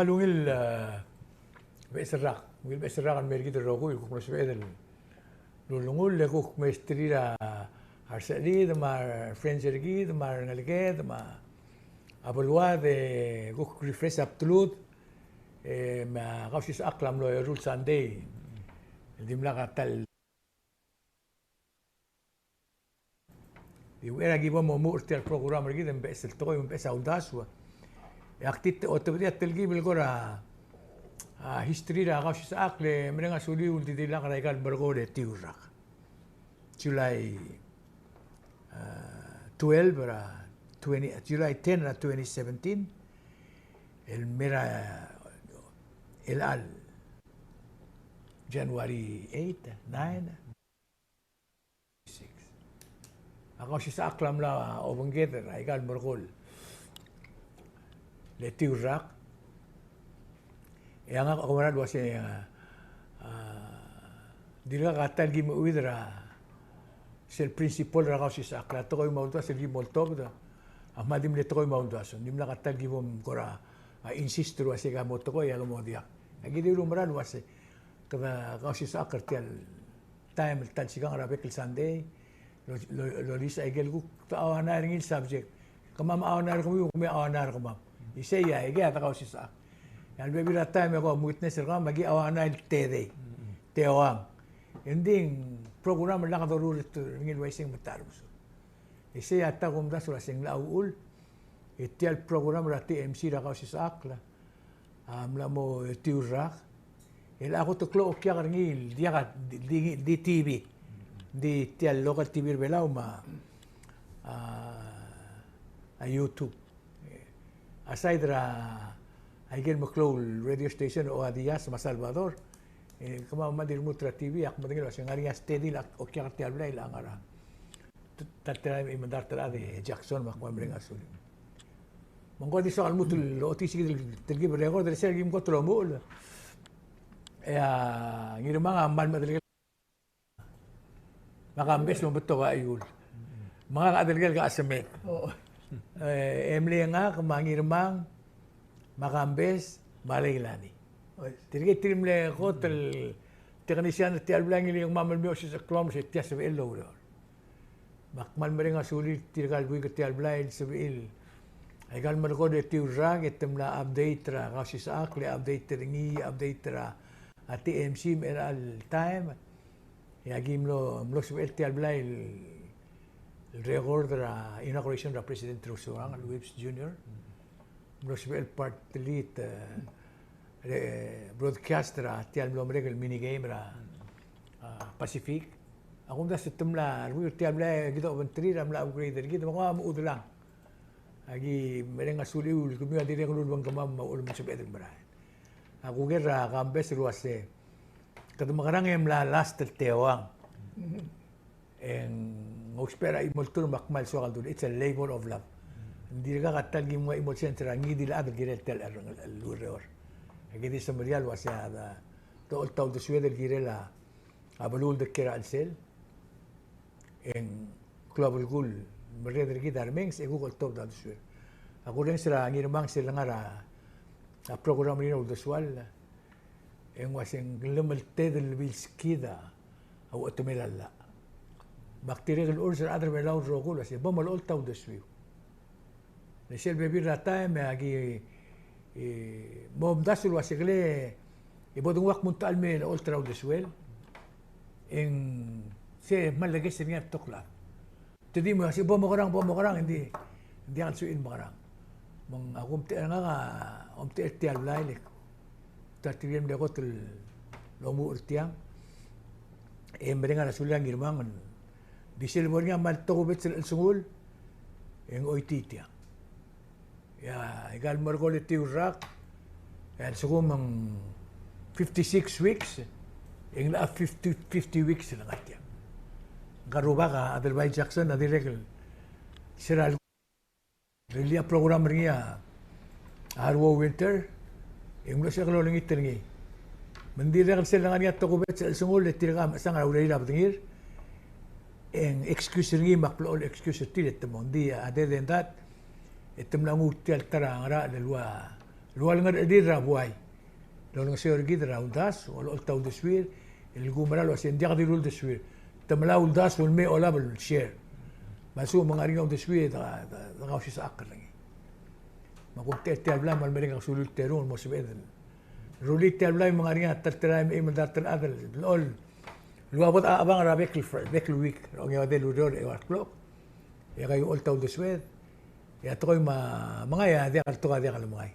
malungil beserak kan mergi terrogu ko mas bedel lulungul le ko mestrira arsali de mar friends ergi de mar ngalge de ma abolwa de ko refresh absolute ma Kausischakl aklam lo rule Sunday dimla katal يوينا جيبوا مورتي البروجرام رجيد مبئس التقوي مبئس أوداسوا يكتيت أوتبدي تلقي بالقرا هيستوري را Kausischakl مرينا سولي ولدي دي لاقرا يقال برغولة تيورك جولاي 12 را 20 جولاي 10 را 2017 الميرا الال جانواري 8 9 Kausischakl la obengeder igal mergol le tiurak yang ako marad wasi dila katal gi muidra sel principal ra Kausischakl to ko maudwa sel gi moltog da amadim le to ko maudwa so nim la katal gi bom kora insistru wasi ga moto ko ya lo modia agi dilu marad wasi kada Kausischakl tel time tal sigang ra bekel Sunday lo lisa igel ku tawana ringil subject kamam awana ko mi awana ko mam isaya iga ta Kausischakl yan bebi ra time ko witness ra magi awana tede tewang ending program la ka dorur ringil waising matarus isaya ta kum da sura sing laul itial program ra TMC ra Kausischakl amla mo tiurak el ako to klo kya ringil dia di TV di tial local TV Palau ma a YouTube aside ra aigel maklo radio station o adias ma Salvador kama madir mutra TV ak madingil was ngari steady la o kya tial blay la ngara tatira imandar tara de Jackson ma kwam ring asul monggo di soal mutul otisi tilgi record de ser gim kotro mul ngirma amal madil makambes mo beto ka ayul mga kadalgal ka asamet emli nga kamangirmang makambes malaylani tirgi tirimle hotel teknisyan ti alblang ili yung mamal mo sa klom sa tias sa ilo makmal meringa sulit tirgal bui ka ti alblang sa il ay gal marko de tiurang item la update ra Kausischakl update ringi update ra TMC al time yagim lo subel ti alblay el record la inauguration la president Rosuang Luis Jr. Lo subel part lit broadcaster ti alblom el mini game ra Pacific akong da setemla Luis ti alblay gitu ventri ramla upgrade gitu mga muudulang agi mereng asuli ul kumya dire ko lulwang kamam maul mo subel berai aku gerra kambes ruase kada makarang em la last tewang en ospera imoltur makmal so kaldo it's a labor of love hindi ka katal gi mo imol sentra ngi dil adal girel tel luror agidi sa marial wasya da to all taw de sueder girela abalul de kera al sel en global gul mereder gi darmengs e google top da suer ako rin sila ngirmang sila ngara a program rin de sual en waseng lemelte del bilskida او اتملال لا بكتيريا الأورزر أدرى بلاو الرجول بس يبغى الأول تاو دسويو نشيل بيبي راتايم يجي مو مدرسل واسقلي يبغى وقت منتقل من الأول تاو دسويل إن سي ما لقيت سنين تقلع تدي ما سي بوم غران عندي عن سوين مغران من أقوم تأنا أقوم تأتي البلايلك ترتيبين لقط الأمور تيام mereka rasulang girmangan di silbornya mal tokobet sel sungul en oititia ya egal margol tiurak and sugumang 56 weeks en la 50 weeks lang atya garuba ka Adelby Jackson na direct siral relia program ringa arwo winter en lo siya kalolong iterni Mendira kan sila nga to kubet sa sungol le tira sa nga ulay lab tingir en excuse ringi makplol excuse tilet mo dia other than that item lang util tara nga delwa luwal nga dira buhay. Lalu nga siya gidra undas, wala ultaw deswir, ilgumara lo siya ndiya kadirul deswir. Tamala undas wal me olabel share. Masu mga ringaw deswir da Kausischakl lang. Makukte tiabla mal meringa sulul terun mo sibedel. Rulit tiabla mga ringa tartira me mandatal adal. Lol. Luwabot abang rabek week. Ang yawa del udor e warklok. Ya kayo ultaw deswir. Ya to koy mga ya dia kalto ka dia kalumay.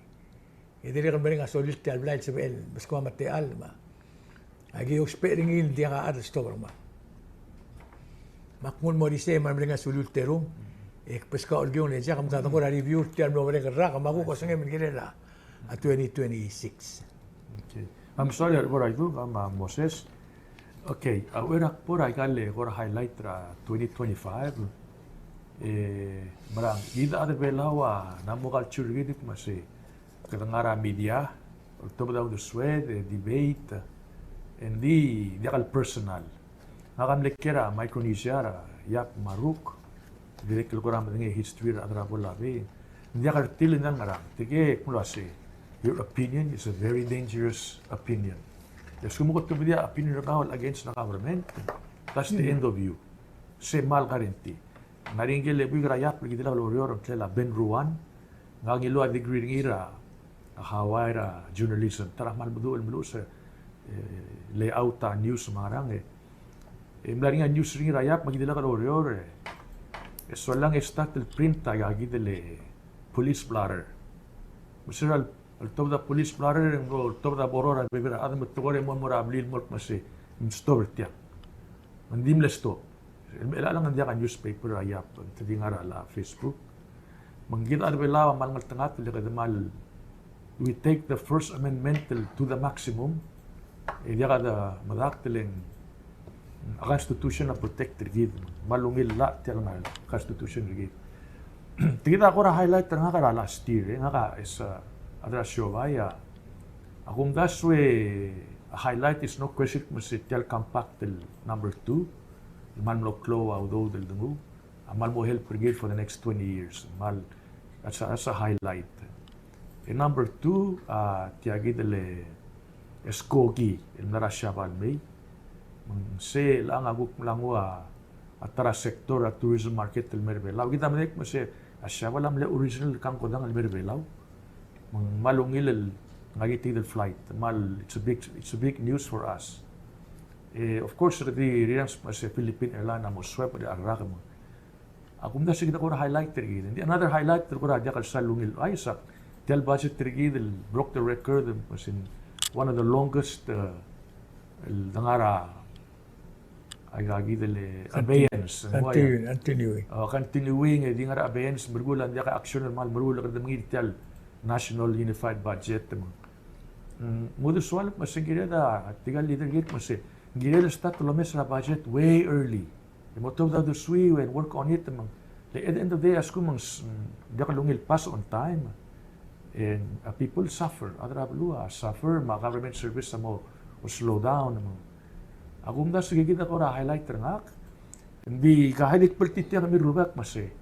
Idili kan bering asolit ti alblay sa bel bas ko mate alma. Agi uspering il dia ka ad store ma. Makmul mo dise man bering asolit terum. Pas ka olgion le ja kam ta ko review ti alma bering ra ka maku ko sange min girela at 2026. Okay. I'm sorry what I do, Moses. Okay, we're por ay kale ko highlight ra 2025. Marang ida ada belawa namo culture gid masi kadangara media to daw the sweat debate and di akal personal ngam lekera Micronesia ra yak maruk direct ko ram ngi history ra adra bolabi di akal tilin nang marang tige kulasi your opinion is a very dangerous opinion. Yes, kumukot ko dia opinion ra against the government. That's the end of you. Se mal garanti. Naringgil lebu rakyat pergi dalam lorior kela Ben Ruan ngangi lu degree ngira Hawaii ra journalism tarah mal betul sa layout ta news marang mlaringa news ring rakyat pergi dalam lorior solang estat el print ta gagi dele police blotter misal al top da police blotter ngo top da borora bebera adam togore mo morabli mo masi store tiak mandim lesto lang ang kan newspaper ayap tadi ngara la Facebook manggit ar bela mal ngaltangat le mal we take the first amendment to the maximum dia kada madak teleng constitution na protect gid malungil la tiang constitution gid tigita ko ra highlight nga kara last year nga ka is adra showaya akong gaswe highlight is no question musical compact number 2 man lo klo audo del dungu amal mo help brigade for the next 20 years mal that's a highlight and number 2 tiagi dele eskogi el narasya balmei se lang aguk langwa atara sektor at tourism market el merbelaw kita menek mase asya walam le original kang kodang el merbelaw malungil el ngagiti del flight mal it's a big news for us. Of course, the Rians sa Philippine Airlines mo swap di arrak mo. Ako muna sige ko highlight tergid. And another highlight ko ra diakal sa lungil ay sa tel budget tergid broke the record was in one of the longest dangara ay gagi dele abeyance. Continuing di ngara abeyance bergulan diaka action mal bergulan kada mangit national unified budget mo. Modus wal masigire da tigal leader git mo Gila start to lamis na budget way early. Imotob daw duswi and work on it. At the end of the day, asko mang diakalungil pass on time. And people suffer. Adra blua suffer. Mga government service mo slow down. Ako mda sige kita ko ra highlight ngak. Hindi kahilik pertiti kami rubak masi.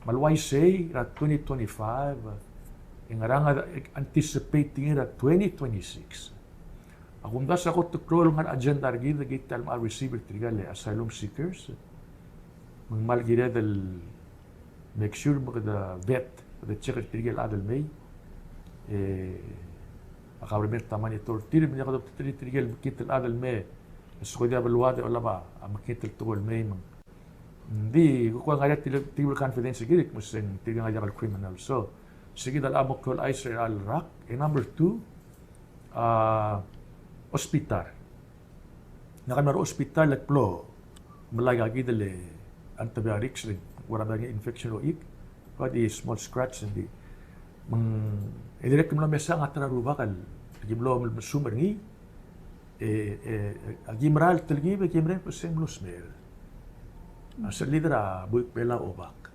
Malway say at 2025. Ingaranga anticipating at 2026. Akong das ako to crawl nga agenda gid gital ma receiver trigale asylum seekers. Magmal gid del make sure magda vet the check trigal adal may akabremet taman ito tir mi nakado trigal kital adal may so dia balwade wala ba makital tugol may hindi ko nga tibul confidence gid musen tigang nga criminal so sige dal amok kol Israel rak number 2 hospital. Nakamar hospital at plo malagagi dele antibiotics rin. Wala ba infection o ik. Pwede small scratch hindi. Direct mo lang mesa nga tararuba kal. Gimlo mo sumer ni. Gimral telgi be gimren paseng lusmer. Asa lidra buik bela obak.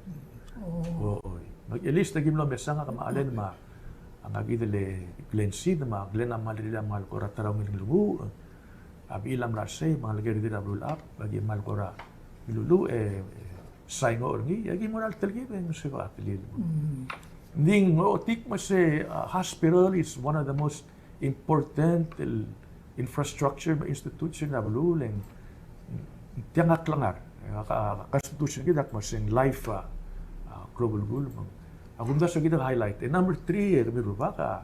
Mag-ilis na gimlo mesa nga kamaalen ang agidele glensid ma glena malida mal kora taraw ng lubu abilam rasay mga lagay dito roll up bagi mal kora ilulu saingo orgi yagi moral telgi ben sigo atlil Ding otik masi hospital is one of the most important infrastructure institution na bululeng tiangak langar constitution kita masin life global gul agunda sa kita highlight number 3 kami rubaka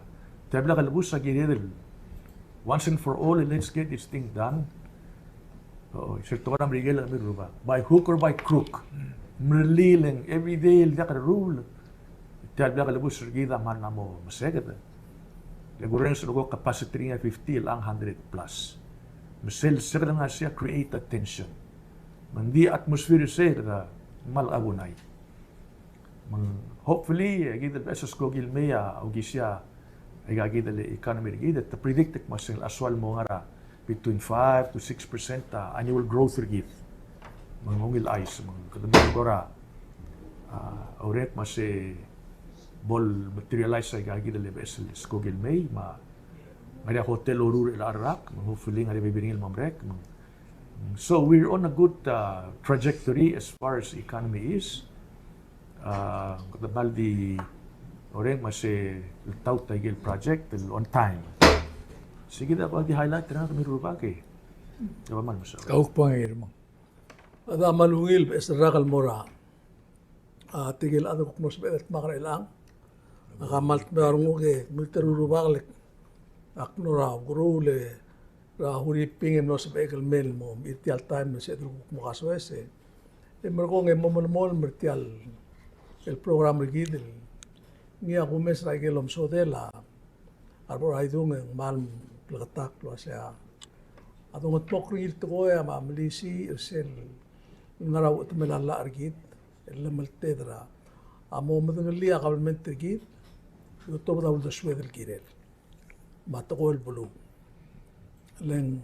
tabla kalbus sa gidel once and for all let's get this thing done sektor am rigel kami ruba by hook or by crook merlileng every day dia ka rule tabla kalbus sa gida man namo masegad Legureng sa lugo capacity nga 50 lang 100 plus. Masel sir nga siya create attention. Mandi atmosphere siya na malagunay. Hopefully, gida beses ko gilmeya o gisya ay gagida le economy gida to predict masil aswal mo nga between 5 to 6% annual growth rate. Mangungil ice kadaming gora. Auret masi bol materialize ay gagida le beses ko gilmey Ngada hotel orur ila arak, hopefully ngada bibingil mamrek. So we're on a good trajectory as far as the economy is. Katabal di oreng masih taut tagil project on time. Sige da ko di highlight na kami rubake. Diba man masaw. Kauk pangir mo. Ada malungil esrakal mora. Tigil ada kuk nos belet makar ilang. Akamalt barungu ke militeru rubak aknora gurule huri pingem no sabekal mel mo itial time se dru mo kaswese mergo nge momol mertial el program rigidel ngia kumes ra gelom sodela arbor haidung mal plagatak lo sia adong tokring to ya ma malisi sel ngaraw tmelala argit lemal tedra amo madngali aqalment rigid yotob dawl da swedel kirel matokol bulu len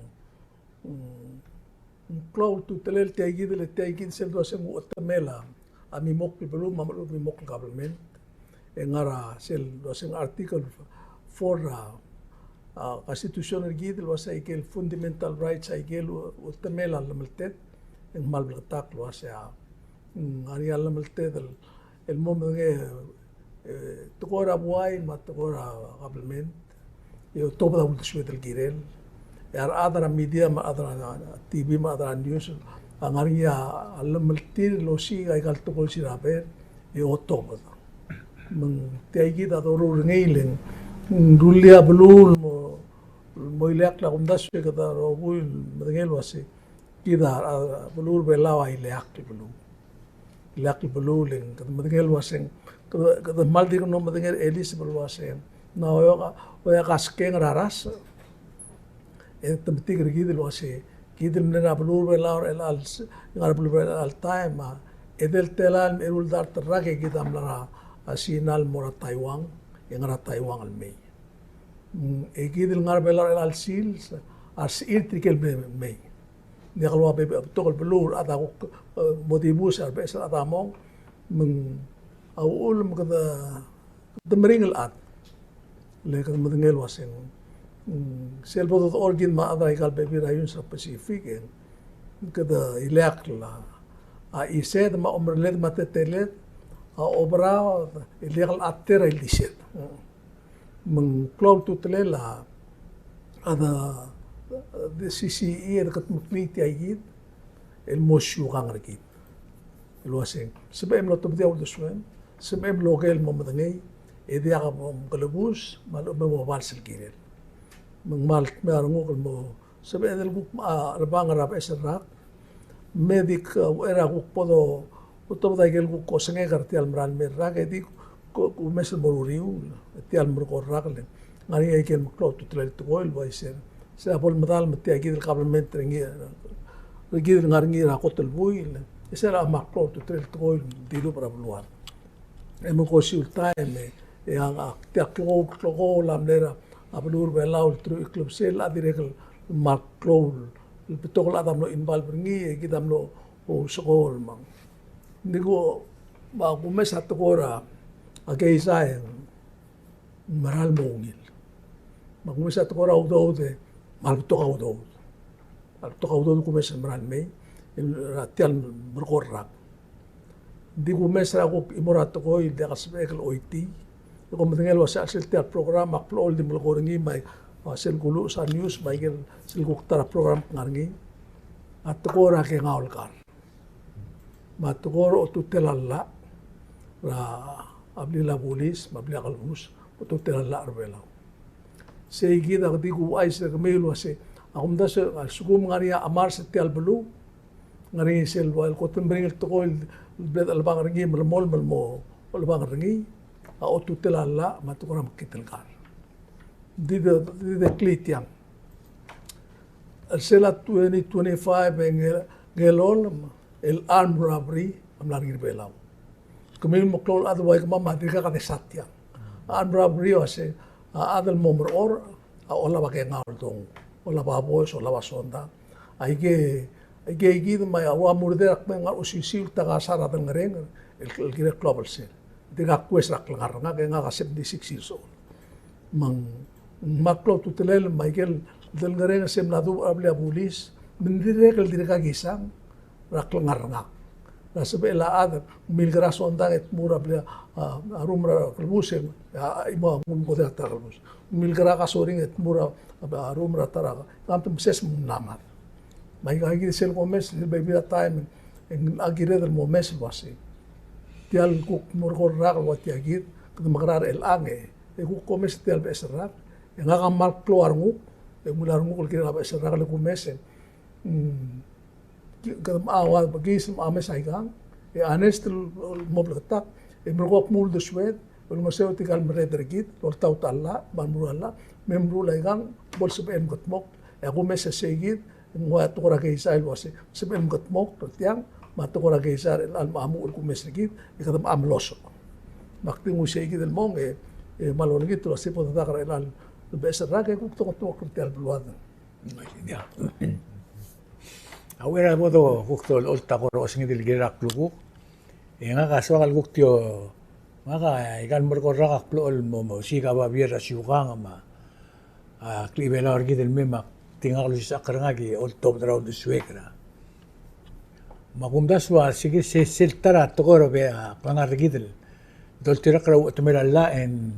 cloud to telel tegid sel do sem utamela ami mok bulu mamalo mi mok government engara sel do sem article for constitution gid lo sa ikel fundamental rights ikel utamela lamaltet en malblatak lo sa ari lamaltet el mom tokora buay matokora government yo toba da ulti shwedel girel yar adara media ma adara tv ma adara news angaria alamaltir lo si ay kal to kol siraber yo toba mang taygi da doro ngeilen dulia blul mo ilak la kumdas ke da ro bul madengel wasi kida blul belawa ilak blul len kad madengel wasen kad maldi no madengel elis bel wasen na oya kaskeng raras temtik rigid lo ase kidil mena blur belar el al ngar blur al time edel telan erul dar terake gidam lara asinal mora Taiwan ngara Taiwan al mei kidil ngar belar el al sil as irtikel mei ni kalwa be tokol blur ada modibus ar besar ada mong awul makada demring al at lekan madengel wasen selbodot origin ma adai kal bebi rayun sa Pacific kada ilak la ised ma omrlet matetelet obra ilak atter iliset meng cloud to telela ada the CCE dekat mukniti ayid el mosyu kangrikit ilwasen sebem lo tobdia uduswen sebem logel mo madengay edi aka mo kalabus malo mo balsel kirel mal mearungo mo sabi edel guk rabang rap esrak medik era guk podo utob dagel guk ko senge kartial mran merrak edi ko mesel moruriu tial murko rakle ngari ay kel mklot tutlel tgol boyser sa pol madal mati agid el kablement rengi rigid ngarngi ra kotel buil esera maklot tutlel tgol dilu para bluar emo ko time yang tiak kloko lam nera abulur belau tru klub sel adirekal maklol betokol adam lo inbal berngi gidam lo o skol mang nigo ba kumes atokora agay sayang maral mongil magkumes atokora udode malbutok udode kumes maral may ratial berkorak di kumes ra ko imorat ko ide kasbekal oiti ko matengel wasa sil tia program ak plol di mulkoringi mai sil gulu sa news mai gel sil guktara program ngarngi at ko ra ke ngaul kar mat ko ro tu telalla ra abli la polis abli kalmus tu telalla arbela sei gida di ku ai se kemelu ase akum da se sugum ngaria amar se tel belu ngari sel wal ko tembring to ko bled al bang ringi melmol melmo al bang ringi a otu telalla ma to ram kitel kar di de klitiam sela 2025 gelol el armed robbery am lagi belau kemil moklol otherwise mama dika ka desatya armed robbery ase adal momor or ola ba ke ngaul dong ola ba boys ola ba sonda ai ke gid mai awa murder ak nga usisil ta sara dal ngareng el kire global sel diga kwes rak langar nga ke nga 76 years old mang maklo tutelel michael dal ngareng sem nadu abli pulis mendire kel direka gisang rak langar nga rasbela ad milgra sonda et mura abli arumra kelbusem ima mun boda ta kelbus milgra ka soring et mura arumra tara kantum ses namat mai gagi sel komes baby time en agire del momes wasi tial kuk murgor rak wat yagit kemagrar el ange e kuk komes tial besrak en aga mal keluar ngu e mular ngu kira besrak le komes kadam awal bagis ames aigang e anestel mobletak e murgok mul de swed ul maseo tikal mredregit ol tau talla banmuralla memru laigang bol sebe em gotmok e komes segit ngwa to kora kaisal wase sebelum ketmok tiang mato kora kaisar al mamu ul kumesrigit ikadam amloso makti musegi del mong malon gitu se po ta kara al besra ke kuk to tial bluad ya awera bodo kuk to ol ta koro singi del gerak luku nga kaso al kuk tio nga ikan berkorak plol mo si ka ba biera siukang ma klibela orgi del memak tinggal lu sakar ngagi ol top draw de suekra makumdas wa sige se seltara togoro be pangar gidel dol tirakra utmira la en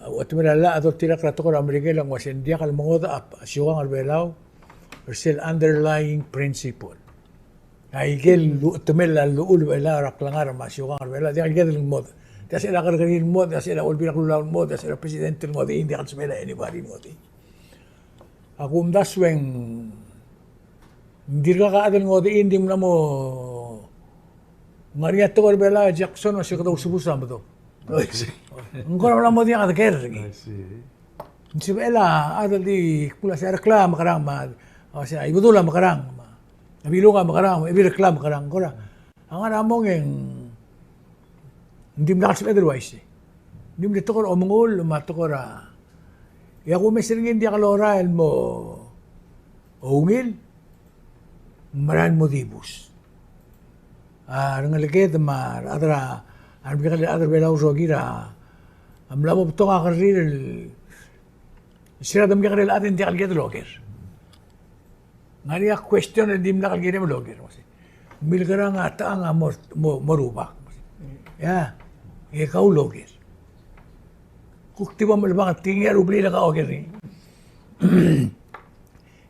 utmira la dol tirakra togoro amerigel ang wasen dia kal mongoda ap siwang al belau sel underlying principle ay gel lu utmira lu ul bela raklangar ma siwang al bela dia gidel mod dia se la gargarin mod dia se la ol birak lu mod dia se la presidente mod india kan semela anybody mod aku mdasweng dirga ka adal ngode indim namo Maria Togor Bela Jackson o sikado subusa mo to. Ngora wala mo diya ka kergi. Si Bela adal di pula sa reklama karang ma o sa ibudula makarang ma. Nabilunga makarang ibi reklama karang ngora. Ang ana mo ngeng ndim nakasip otherwise. Ndim de tokor o mongol ma tokora ya kung may siringin di kaloral mo ungil, maran mo dibus. Nangalikit, adra belaw rogira, amlamo beto kakaril, sila dam kakaril atin di kalgit loger. Ngani a question na dim na kalgit mo loger. Milgara nga taang morubak. Ya, ikaw loger. Kuktiba mo lang tingin rubli na ka okay rin.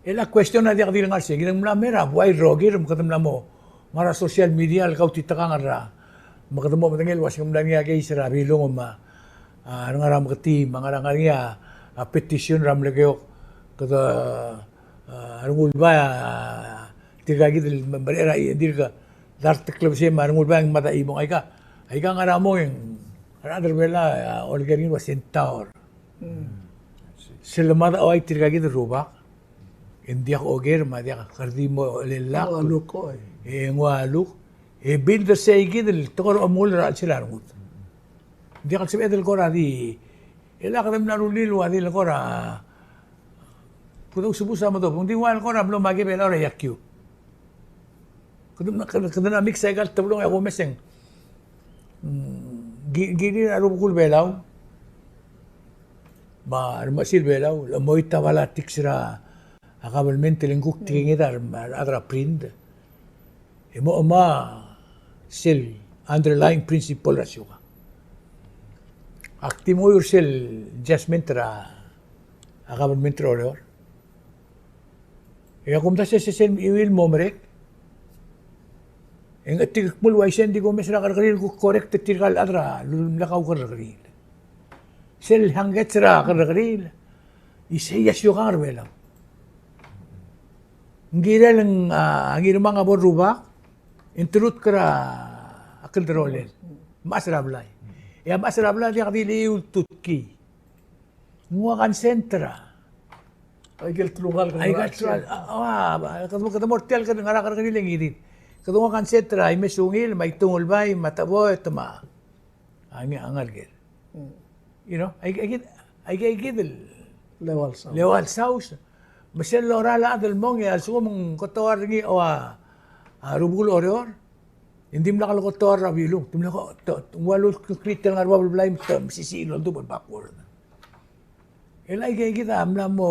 La question na di ka dilang arsi, ginang mula mera, buhay rogir, makatam na mo, mara social media, alkaw tita ka nga ra, makatam mo matangil, wasing mula niya kay sira, bilong ma, ano nga ra makati, mga nga niya, petition ram lagayok, kata, anong ulba, tigagit, barera, hindi ka, dartiklo siya, anong ulba, ang mata imong, ay ka nga ra mo yung, another bela olgerin was in tower. Sila mata o ay tirgagi de rubak. Hindi ako oger ma dia kardi mo lelak. aluk ko Ngwaluk. Build the segi del tokor amul ra sila ngut. Dia kan sebe del kora di ela kadam na rulil wa di kora. Puto subusa mo to. Hindi wal kora blo magi bela ora yakyu. Kadam na mix ay gal tablong ako meseng. Gini arubukul belaw, masil belaw, lamoy tawala tiksira, akabalmente lingkuk tingin adra print. Emo sil underlying principle rasyo ka. Actimo yourself adjustment ra government order. Kung ta sa sen iwil mo merek. Ang atik mul waisen di ko mesra karkaril ko correct tikal adra lulakaw karkaril. Sel hangget sira karkaril. Isayas yo kang arbela. Ngira lang ang mga borubak intrut kara akil rolen. Masrablay. Ya masrablay di kadili ultutki. Ngwa kan sentra. Ay tulungal ka Ay kadmo mortel ka ngara karkaril lang idit. Kadunga kan setra ay mesungil, may tungol bay, matabo, tama. Ang algir. You know, ay gidil. Lewal saus. Masel lorala adal mong ya sumong kotawar ngi awa rubul orior. Hindi mo nakal kotawar rabilong. Tumla ko walo kritel ngar wabul blay tam sisilo do backward. Elay kita amla mo.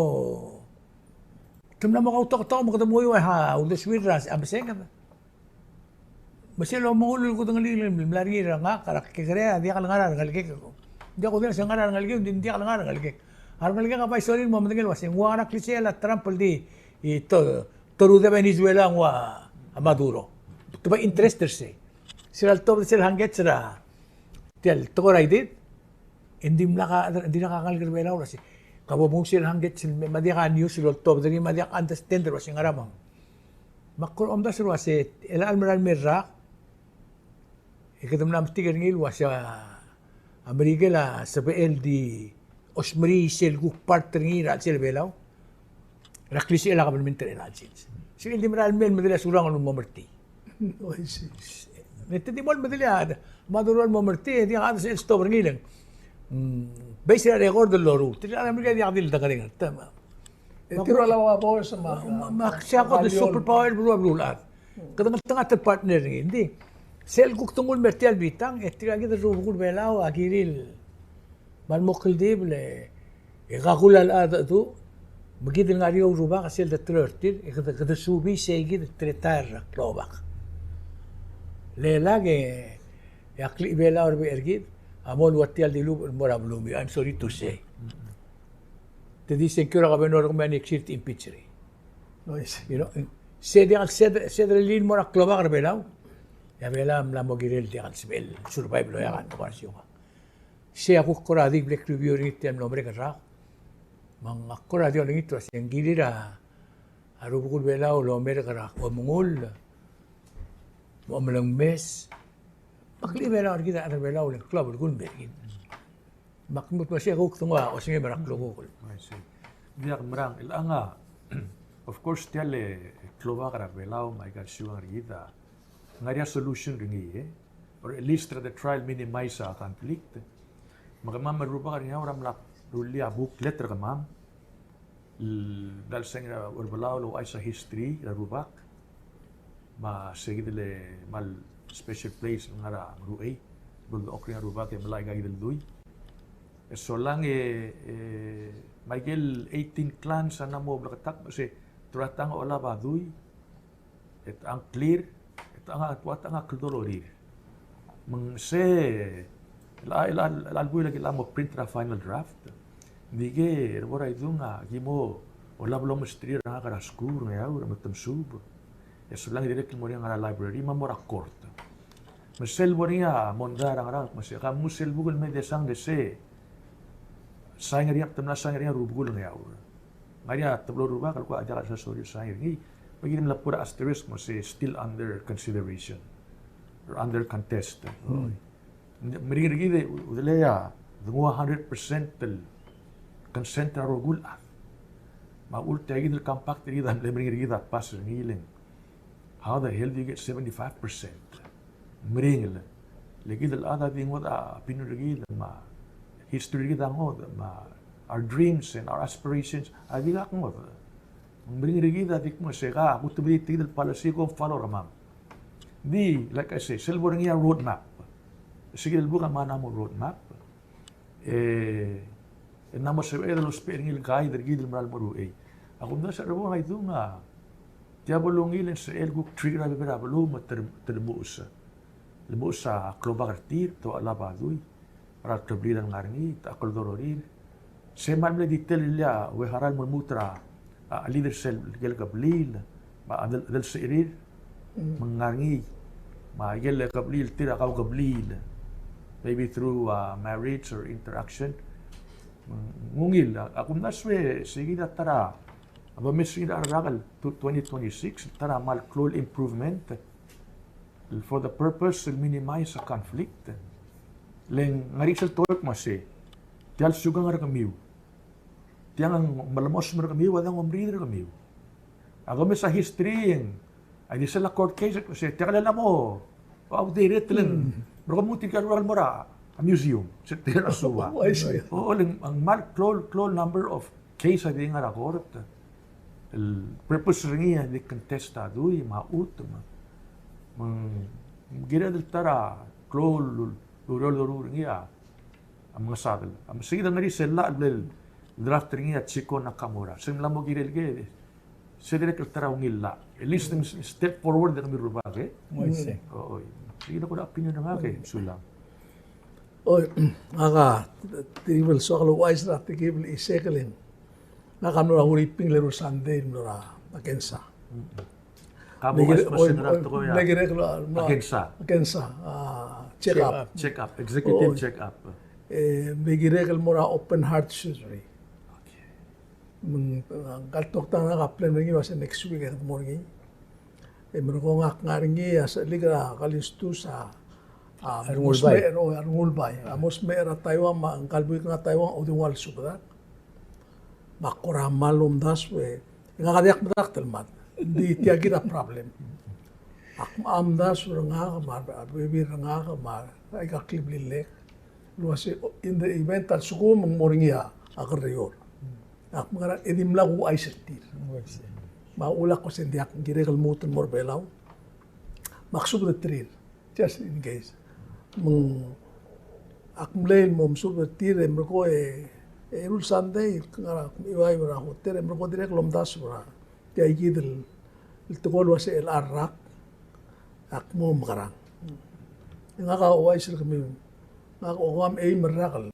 Tumla mo kautok mo kadamo yo ha, udes wirras abseng ka. Masih lo mahulul ko dengan lilim lari nga karakere dia kalangaran ngalike ko. Dia ko din sa ngaran ngalike din dia kalangaran ngalike. Har ngalike ka pa sorry mo mangel was yung wana klisela trample di ito toru de Venezuela wa Maduro. To ba interested se. Sila to sila hangget sila. Tel to right dit. Hindi nakakalgir wala wala si. Kabo mo sila hangget sila madiaka news sila to diri madiaka understand was yung aramang. Makkur omda sila was el almeral mirra. Ikatam na mstigar ngil was Amerika la sa PL di Osmeri sel guk partner ngil at sel belaw. Raklisi ela kabal minter ela sils. Sil di maral men madila surang ang mamerti. Nete di mol madila Maduro ang mamerti di ang atas stop ngilang. Basically record the loru. Tili Amerika di akdil dagaling. Tama. Tiro ala power sa mga. Maksya ko the superpower bulat. Kadang tengah partner ngil. Hindi. Sel kuk tungul mertial bitang etira kita rubukul belao akiril mal mokil dible gakulal ada tu begitu ngario rubak sel da trertir kada subi segi da tretar klobak lelage yakli belao be ergid amol watial dilu morablumi. I'm sorry to say te dicen que ahora gabenor como an exit impeachment you know sedrelin mora klobak belao. Ya bela mlamo girel di kan sibel survive lo ya kan korsyo ka. Siya ko koradi black review rit tem nombre ka ra. Mang koradi ang ito siyang girira. Arubukul bela o lomer ka ra o mungul. Mo malang mes. Pakli bela or kita ar bela o club gun begin. Makmut mo siya ko tungwa o sige barak logol. Diak merang ilanga. Of course tiale klova ka bela o may ka siwang rida. Ngaria solution ringi or at least try to trial minimize sa conflict. Magamam maruba ka rin orang lak ruli abuk letter ka mam. Dal sa nga urbalaw lo ay sa history rubak. Ma sige dile mal special place ngara ruay. Bul okri rubak e malay gagil duy. So lang Michael 18 clans na mo blakatak kasi turatang ola ba duy. Et ang clear At ang akldolorir. Mang se albuy lagi mo print na final draft. Hindi ke wala ito nga gimo wala blo mastri nga karaskur nga yaw matam sub. Eso lang direct mo nga library mamora court. Masel mo niya mondar ang rak mas ka musel bugul me de sang de se. Sayang riap tamna sayang riap rubugul nga yaw. Ngaria tablo ruba kalko aja sa story sayang ni Pagin la pura asterisk mo say still under consideration or under contest. Merigide udaleya dungwa 100% tel consent na rogul at maul tagi del compact rida merigide pas ngiling. How the hell do you get 75%? Meringil lagi del ada ding wada pinurigide ma history kita ngod ma our dreams and our aspirations agiga ngod. Bring rigida dik mo seka aku tu beli tidal policy ko follow ramam. Di like I say silver niya roadmap. Sige bukan mana mo roadmap. Namo sa era los pering il guide rigid mal mo Ako na sa rabo ay nga. Tiya bolongilin sa elgo trigger na bera balo terbuus. Lebuus sa kloba kartir to alabadoy. Rat kablilan ngaringi takol dororin. Seman le detail ilya we haral mutra leader sel gel kablil ma adel seirir mengaringi ma gel kablil tira kau kablil maybe through marriage or interaction ngungil akum naswe sige tara aba mesira ragal 2026 tara mal clol improvement for the purpose to minimize a conflict leng ngari sel tork mase tial sugang ar kamiu tiang ang malamos mer kamiu wadang omrider kamiu agame sa history yang ay di sila court case kasi tiakala mo outdated lang pero kamuti ka rural mora a museum sa tira suwa oo leng ang mal clol number of case ay di nga court el purpose ringi di contestado y maut gira del tara clol lurol ringi ang mga sadal. Ang sige na rin sila al draft ringi at Chico Nakamura. Sila mo girilge. Sila rin taraw ngila. At least step forward na kami rubake. Oo. Sige na ko na opinion na nga kay Sulang. Oy, nga tibel so kalau wise na tigibel isekelin. Nakam na huriping lero Sunday na akensa. Kamo mas masinrat ko ya. Akensa. Check up. Executive check up. Begirekal mora open heart surgery. Kaltok tang nakaplan ringi was next week at morning. Meron ko ngaringi sa liga kalistu sa Arngulbay. Amos mera Taiwan ma ang kalbuy nga Taiwan o diwal subada. Makora malum daswe. Nga kadiak madak telmat. Di tiagi na problem. Am das nga kamar, bibir nga kamar. Ay kaklibli luasi in the event at suko mong moringia akaryor. Ak mga edim lagu ay sentir. Maulak ko sendiak giregal muton mor belaw. Maksub the trir. Just in case. Ak mlail mom sub the trir emrko erul Sunday ngara iway mara hotel emrko direk lomdas mara. Kaya gidel iltokol wasi el arrak. Ak mo makarang. Nga ka uway sila kami Ngam merakal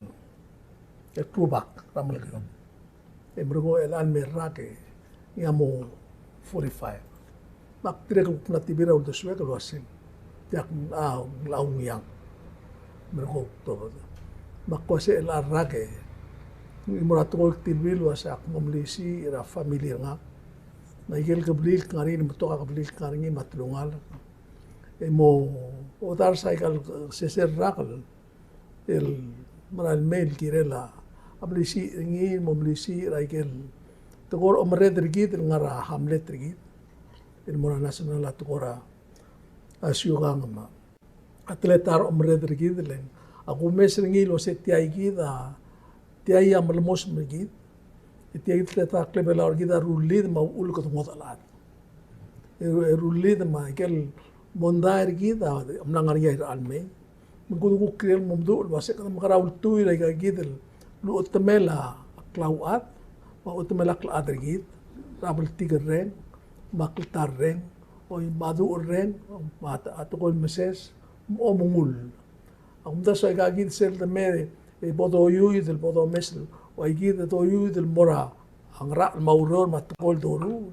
trubak ramal kayo. Mergo elan merake ngamo 45. Mak tire ko na tibira ul deswe ko asin. Jak laung yang. Mergo to. Mak ko se elan rake. Imurato tibil wasak mamlisi ra familia nga. Naigel kablil ngari mo to kablil ngari matlungal. Emo otar cycle seser rakal el maral mail kirela ablisi ngi moblisi raikel tokor omre dergit ngara hamlet dergit el mora nasional atokora asyugang ma atletar omre dergit len aku mes ngi lo setiai gida tiai amalmos mergit tiai atleta klebela orgida rulid ma ul ko modalat rulid ma kel bondair gida amnangar ya alme Mengkudu krel mumdu wasik kan makarawul tuy lagi gidel lu utemela klauat ma utemela klaat gid rabel tiger ren maklitar ren o madu ren mata atukol meses o mungul ang das ay gagid sel de mere bodo yu del bodo mesel o gid do yu del mora ang ra mauror matukol doru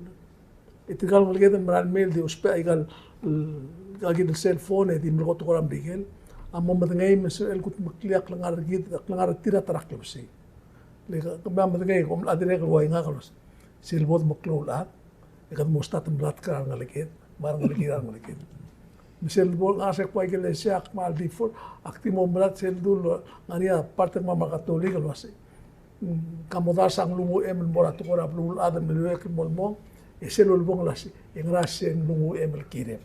itigal malged maral mail di uspe ay gal gagid cell phone di mrot ko ram bigel Amo matangay mesel kut makliak langar gid langar tira tarak lebsi. Lega kamba matangay kom adire ko way nga kalos. Silbot maklolat. Ikat mustat blat ka ngalikit. Barang ngalikit ngalikit. Mesel bol nga sa kway gele siak mal di for aktimo blat sel dul ngania parte mama katolik alwasi. Kamoda sang lungu emel morat ko ra blul adam melwek molmo. Eselul bong lasi. Ingrasen lungu emel kirem.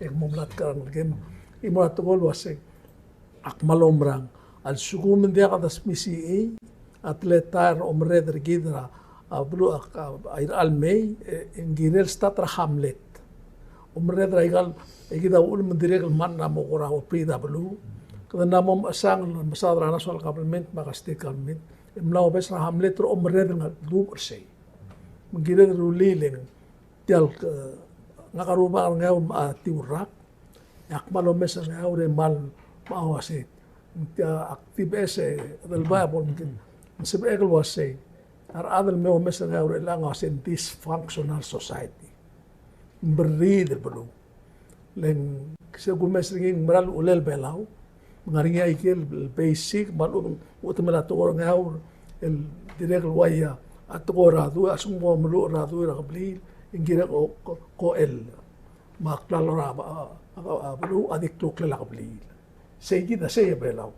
Ek momlat ka ngalikit. Imorat ko alwasi. Akmalombrang al sukumen dia katas misi atletar omre dergidra ablu air almei ingirel statra hamlet omre draigal egida ul mendirek man namo ora opida blu kada namo asang masadra national government maka state government imlaw bes hamlet ro omre dengan du persei mengirel rulileng tial ngakaruba ngaw tiurak akmalom mesa ngaw re mal Mawasi, active ese del Bible mungkin sebenarnya was say adal meu mesa nga ora lang as in dysfunctional society beri del belum len sa gumes ringing maral ulel belau ngaringa ikel basic malu utamela to orang ngau el direct waya at ko radu asung mo mulu radu ra kabli ingira ko el maklalo ra belu adik tok la kabli Segi da saya belau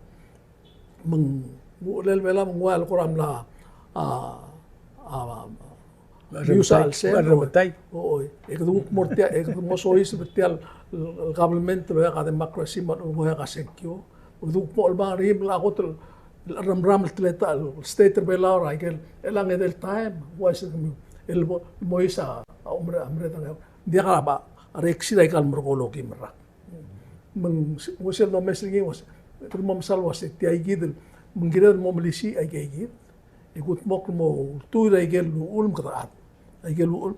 mengulel belau mengual koram la Yusa al centro ekdu mortia ekdu mosoi sebetial kabelment lo ka demokrasi mat mo ka senkyo udu pol ba rim la hotel ram tleta state belau ra kel elang del time was el moisa umra da dia ka ba reksi dai kal merkologi merak Mungkin domestik was terima masalah was tiai gidel mengira mau melisi ai gid ikut mok mau tu dai gel ulum kataat ai gel ul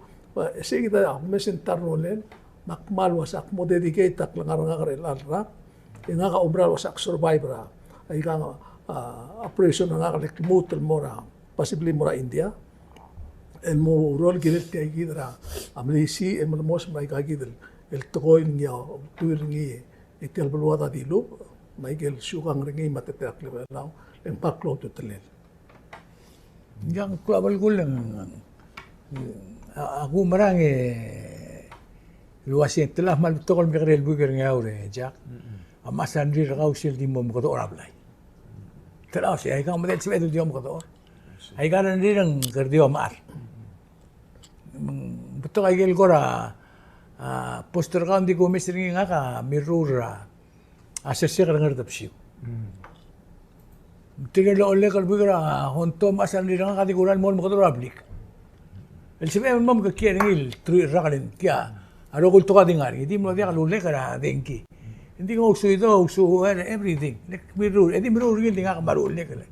segi da mesin tarnolen makmal was ak mo dedicate tak langar lalra nga ka obra was ak survivor ai ka operation nga ka remote mora possibly mora India el mo rol gidel tiai gidra amlisi el mos mai ka gidel el toin ya tu ringi itel beluada di lup, Michael Sukang ringi matetek lebelau, empat klo tu telel. Yang kelabal gulang, aku merang luasin telah malu tokol mikrel buker ngaure, jak. Amasan di rausil di mom kotor ablay. Telah si ayah kamu melihat sebab itu dia kotor. Ayah kan di rang kerja mar. Betul ayah gora. Poster kan di komisi ringi ngaka mirura asesnya kadang ada psiu. Tiga lo oleh kalau bergerak honto masal di ngaka di kuran mau muka terablik. El sebab mau muka kia ringil teri rakalin kia. Ado kul toka dengar. Jadi mau dia kalau oleh kada dengki. Jadi ngau su itu su everything. Mirur. Jadi mirur ringil ngaka baru oleh kada.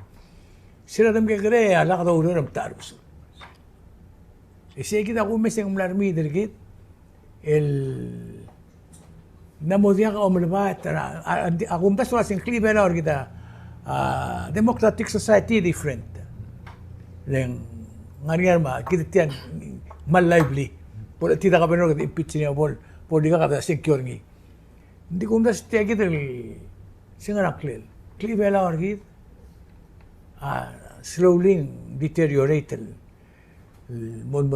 Sila dem kekere ala kada udah ram tarus. Isi kita komisi yang melarmi dergit. Namudian ka umlebat ako mbas was in Cleveland or kita democratic society different leng ngarian ma kita tian mal lively por tida ka benor ka impeach niya por di ka kada secure ngi hindi ko mbas tiya kita singarang Cleveland or kita slowly deteriorate mon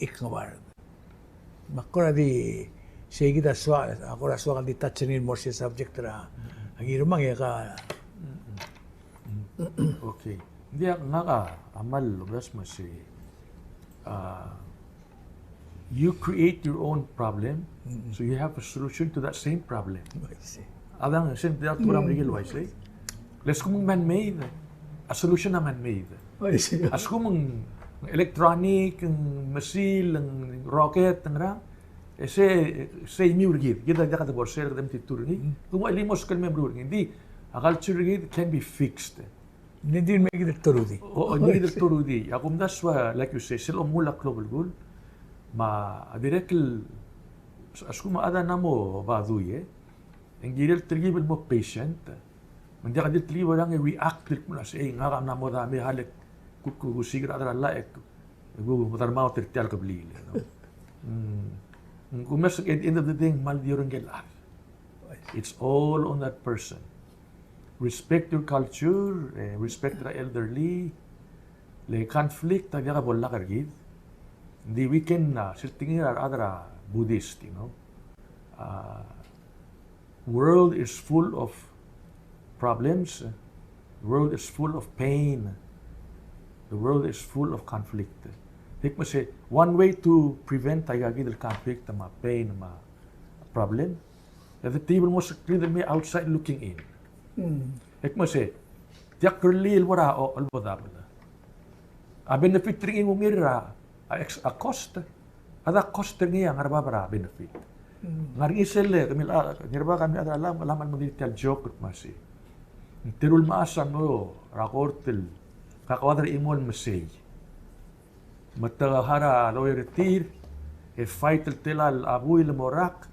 ikngawar Makora di sige da swa ako ra swa di touching more subject ra ang irumang ya ka Okay dia ngaka amal lubas masih you create your own problem so you have a solution to that same problem adang sin dia turam rigel wise let's come man made a solution na man made as kumang electronic, missile, rocket, say murgid. Kita kata borser dem titur ni. Kung alimos kalme brur hindi. Akal churgid can be fixed. Hindi may kita turudi. O hindi kita turudi. Akum daswa like you say sila mulak global goal. Ma direct askuma ada namo baduye. Ang girel trigibel mo patient. Manda kadit liwa lang react mo na say ngara namo dami halik kusigra adra laek gu mutar mau tertial ke beli kumas at the end of the day mal diorang gelar it's all on that person respect your culture respect the elderly le conflict tagya ka bolla kargid the weekend na sirtingin adra Buddhist world is full of problems world is full of pain. The world is full of conflict. Hik mo say, one way to prevent tagagi del conflict, ma pain, ma problem, that the table mo sa me outside looking in. Hik mo say, tiyak kerlil wara o albodabla. A benefit ringin mo mira, a cost, ada cost ringin ang arbabara benefit. Ngaring isele, nirba kami ada alaman mo dito joke masi. Tirul maasang mo, rakortel, kakawadar imon masay. Matahara lawyer tir, fight tilal abuil morak,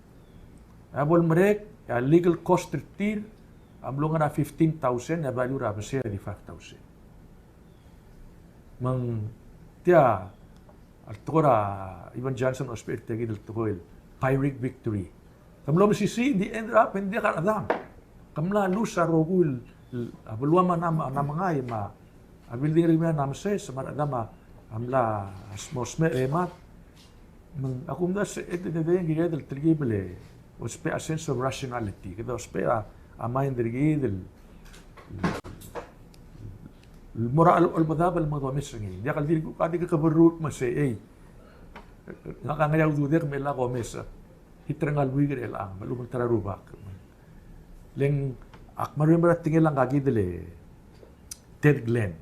abol merek, legal cost tir, amlo nga na 15,000 na value ra masaya di 5,000. Mang tia al tukora Ivan Johnson ospir tegi del tukoil Pyrrhic victory. Kamlo masisi di end up hindi ka adam. Kamla lusa rogul abulwama na namangay ma abuilding rin na namse sa maradama amla asmosme emat. Akum das ete de gire del tribele ospe a sense of rationality. Kada ospe a mind del المرأة البذابة الموضوع مسرني dia kaldir ko kadi ka kabarut masay ngakangayaw duder mela ko mesa hitrangal wiger elang malumang tararubak leng akmarim ra tingel lang kagi dele Ted Glenn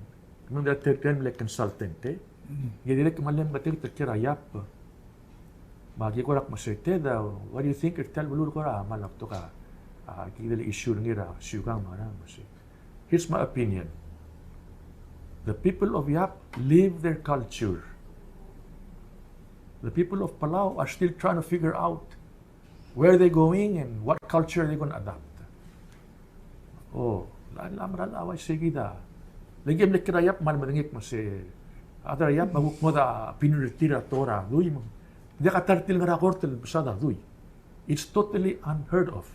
kung da Ted Glenn like consultant gidile kumalem batir takira yap magi ko rak masay Ted what do you think tell bulur ko ra malak to ka gidile issue ngira syugang mana masay here's my opinion. The people of Yap live their culture. The people of Palau are still trying to figure out where they're going and what culture they're going to adopt. Oh, lamran away sigida. Lagi mo kira Yap mal madangik mo si Adra Yap maguk mo da pinuritira tora duy mo. Dia katartil nga rakortel besada duy. It's totally unheard of.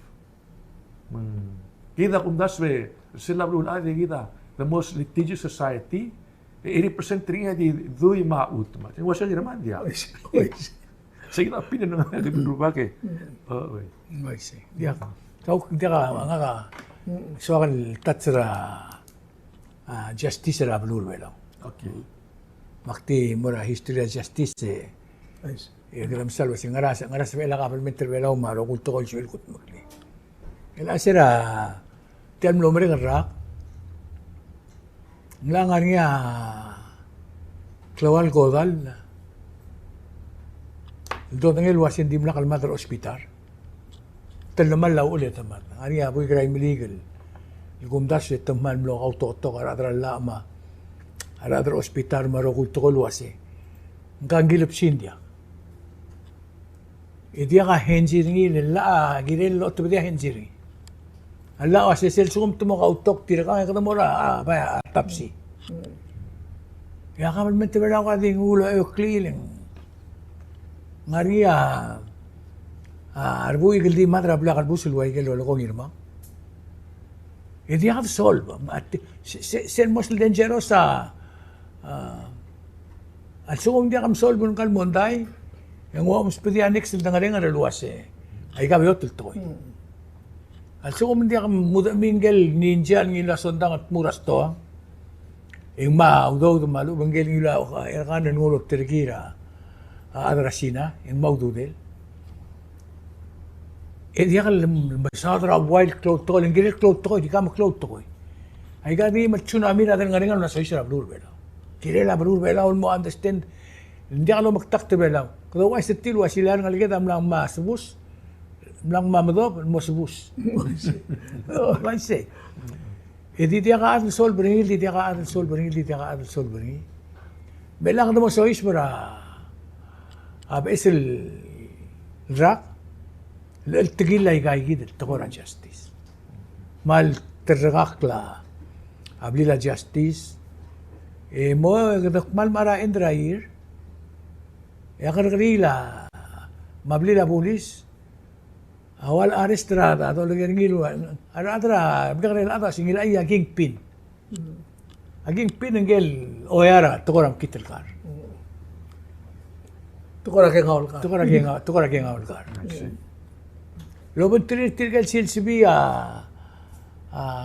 Kita kumdaswe sila ulay kita. The most litigious society, 80% ringa di duy maut. Wasa di naman dia. Sige na opinion na nga berubah ke. Oh, I see. Dia kau dia nga soal tatsra justice ra blur velo. Okay. Makti mora history justice dalam salwa si ngaras vela kapalmenter velo maro kulto ko sul kut makli. El asera tiam lo mere rak Ngelangar niya klawal kodal doon ang ilwasin di mo na kalmadar ospital talaman lao ulit naman ang niya apoy crime illegal ilgumdas taman mo auto karadra lama aradra ospital marokul tokolwasi ang gilip sindia idiya ka henjiringi la girel lo to dia henjiringi Allah kasi selsum tumo ka utok tira ka kada mora ba tapsi. Ya kamal mente bela ka ding ulo ay cleaning. Ngaria arbu igli madra bla kalbu sulway gelo lo ngirma. And you have solve. Sen most dangerous sa at so dia kam solve un kal monday. Yang wa muspedi next ng ngarenga reluase. Ay ka biot toy. Also kung hindi ka mingel ninja ngila sondang at muras to, yung maugdaw malu bangel ngila ka nanulot tergira adrasina yung maugdudel. Dia kan masadra wild cloth to, yung gilid cloth to, di ka cloth to. Ay ka di tsunami na ngaringan na sa isra blur bela. Kirela blur bela mo understand. Hindi ka lo magtakte bela. Kung wala sa tilo sila ng aligid am lang masubus. Lang mamadop mo subus. Manse. Di dia ka at sol bring, di dia ka at sol bring, di dia ka at sol bring. Belang mo so isbara. Abesel rak التقيل لا يقايد تقول justice. مال ترغاقلا قبل لا justice. مو مال مرا اندراير. يا غرغريلا ما بلي لا بوليس. Awal arestrada atau lagi ngilu ada bigyan nila ata singil ay aging pin ngel oyara tukoram kitel kar tukora ke ngawal kar lobon tir silsibiya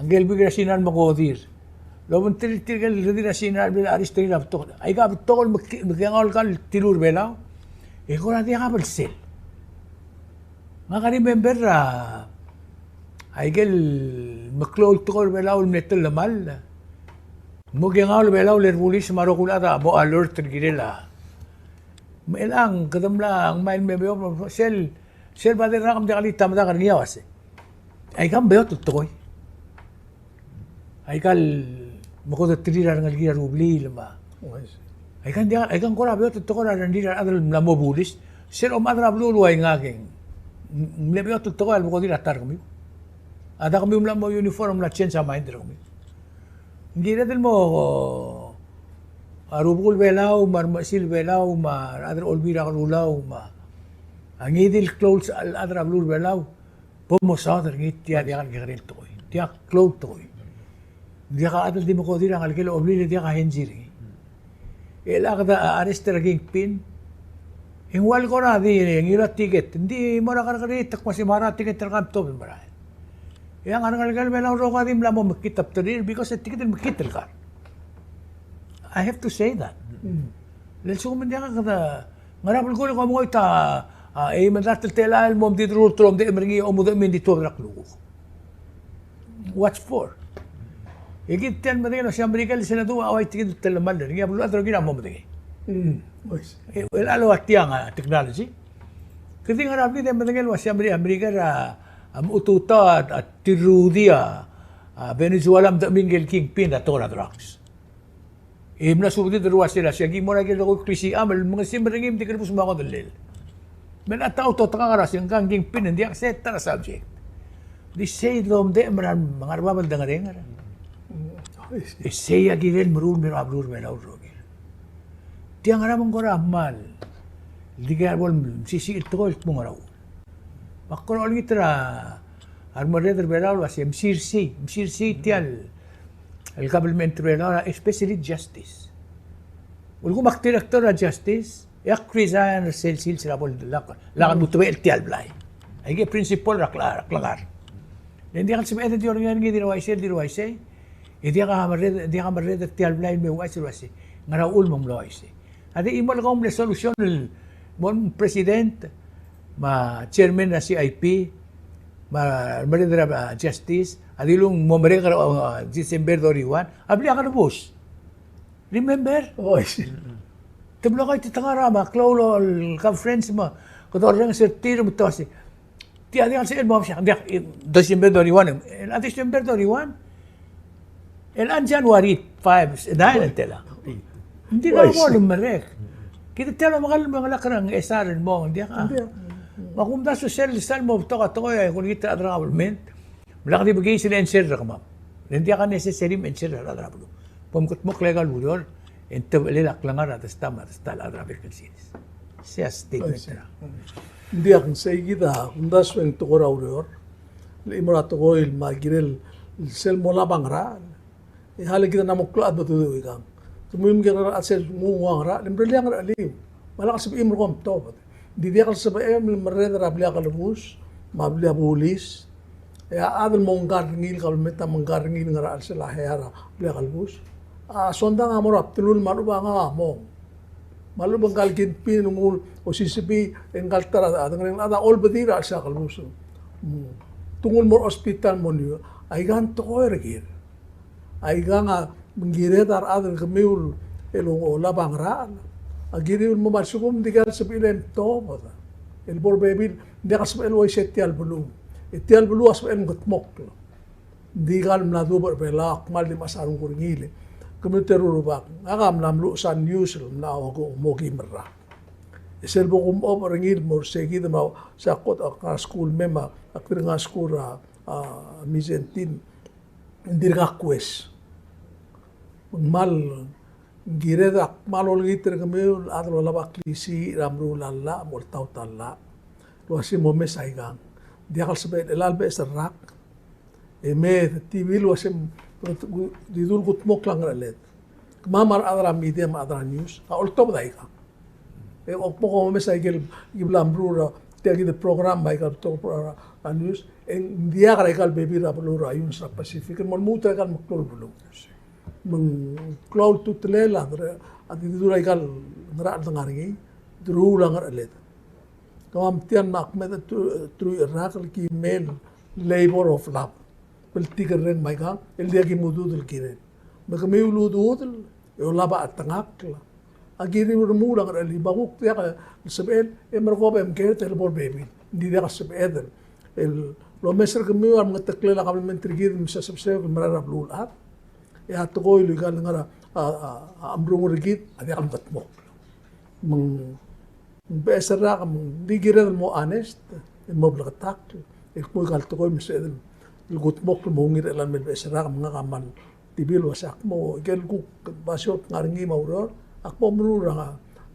ngel bigyan sinan magodir lobon tir ladira sinan bila arestrada tukor ay ka tukor magngawal kar tilur bela ikora dia ka sel remember ay gel maklol tukor belaw metal lamal mo gengaw belaw lerbulis marokulada bo alert girela melang kadamlang mail mebyo sel bader rakam dakali tamda kaniya wase ay kam beyo tutoy ay kal mo ko trira ngal gira rubli lama ay kan kora beyo tutokor randira adal lamobulis sel o madra blulu ay ngageng Lebih waktu tu kan bukan tidak tar kami. Ada kami mula mo uniform na change sa mind kami. Hindi natin mo arubul belaw, marmasil belaw, adra olbira karulaw, ang idil clothes adra blur belaw, pomosa adra ngit tiya kan kikaril toy. Tiya clothes toy. Dia ka adal di mo ko dira kalkilo olbira dia ka henjiri. Ela kada arrest raging pin. Ingwal ko na di ang ila ticket. Hindi mo na karakarit tak masimara ticket terkam to bimbara. Yang angal belaw ro ka dim lamo makitap tadir because the ticket makitel ka. I have to say that. Lel so man dia kada ngarapul ko ko mo ita mandatel tela mom di rule trom de emergi o mo de min di to raklu. What for? Igit ten madino si Amerika li senado away ticket telemal ringi abulu atro gina mom de. Well alo atiang technology. Kasi ngarap ni de madingel wa si Amerika ra ututa at tirudia Venezuela am da mingel kingpin at tora drugs. Imna subdi derwa sila siya gi mora gel ko krisi amal mga simringim di kerpus mako dalil. Men ataw to takang aras yung kangking pin hindi accept na subject. Di say lom de maran mga arbabal dangareng ara. Say agirel marul mero ablur melaw rogi. Tiang aramong ko ramal. Di kaya bol sisi ito ko mong araw. Makon ol gitra armoreder belaw was MCRC tial el government belaw especially justice. Ulgo makdirektor na justice yakrisan sel sila bol lakan mutuwe el tial blay. Ay ge principal raklagar. Hindi kan sabi ito diyon nga dirawaise. Hindi ka mareder tial blay me wasi. Ngaraul mong loise. Adi imol ko mo solusyon mon president chairman na CIP, mareder justice, adilong momere ka December 21, abli ka na bus. Remember? Oh, Tablo kayo titangara, klolo, ka-friends mo, katorang sir tiro mo to, tiya di kan sa ilmo siya, December 21, at December 21, and January 5, 9 tela. Hindi na ako lumarek. Kita tela mga lakarang esarin mo, hindi ka. Makumda sa sel mo to ay kung kita adra government. Wala ka di bagay sila enser ra kamam. Hindi ka necessary enser ra adra bulo. Pamkot mo legal bulo. Ento lelak langar atas tama atas tal adra berkelsinis. Siya statement ra. Hindi akan say kita kumda sweng to ko raw yor. Imora to ko il magirel sel mo labang ra. Ihali kita namok klaad betul ikam. Tumim kita asel munguang ra. Limbre liang ra alim. Malakas sa imro kom to. Di dia kalau sebab mereka rablia kalau bus, mablia polis, ya ada menggarngil kalau meta menggarngil ngara alselah hera blia kalau bus, sonda ngamor aptilul malu banga ngamo, malu bangkal kinpin ngul osisipi engkal tera ada all bedira alsa kalau bus, tungul mor hospital monyo, aigan tokoy regir, aigan menggiredar ada kemiul elong labang raan. Agiri mo masukum di ka sa pilen to bota. El bor baby di ka sa elway setial bulu. Etial bulu as el gutmok. Di ka na dubar bela akmal di masarong kuringili. Kumutero rubak. Agam namlu sa news na ako mogi merra. Isel bo kum op ringil mor segi de ma sa kot ka school mema aktir nga school misentin. Hindi ka quest. Mal Gireda malol gitter kami adro laba klisi ramru lalla mortau talla lo asi momes aigang dia kal sebe elalbe serak me TV lo asi didul gutmok lang ralet mamar adra media ma adra news ka olto daika okpo ko momes aigel giblamru ra tegi de program by kal to news en dia kal baby ra ra yun sa Pacific mon mutra kal maklol bulu mengklaul tutlela at ituray kal ngara tangaringi drulang alet kamam tian makmet tru rakal ki mail labor of love peltiker reng maika el dia ki mududul kiren makami ulududul yo laba atangakla agiri mulang ali baguk ya sabel emerko bem ke telbor baby di dia sabel el lo meser kami war ngataklela kami mentrigir misa sabse marara blulat ya tokoy lugal ngara amrung rigit adi am batmok meng besara kam digiran mo honest mo blakatak ikmoy kal tokoy miseden gutmok mongir elan mel besra mga kamal tibil wasak mo gel guk basyo ngaringi mauro akmo mrura nga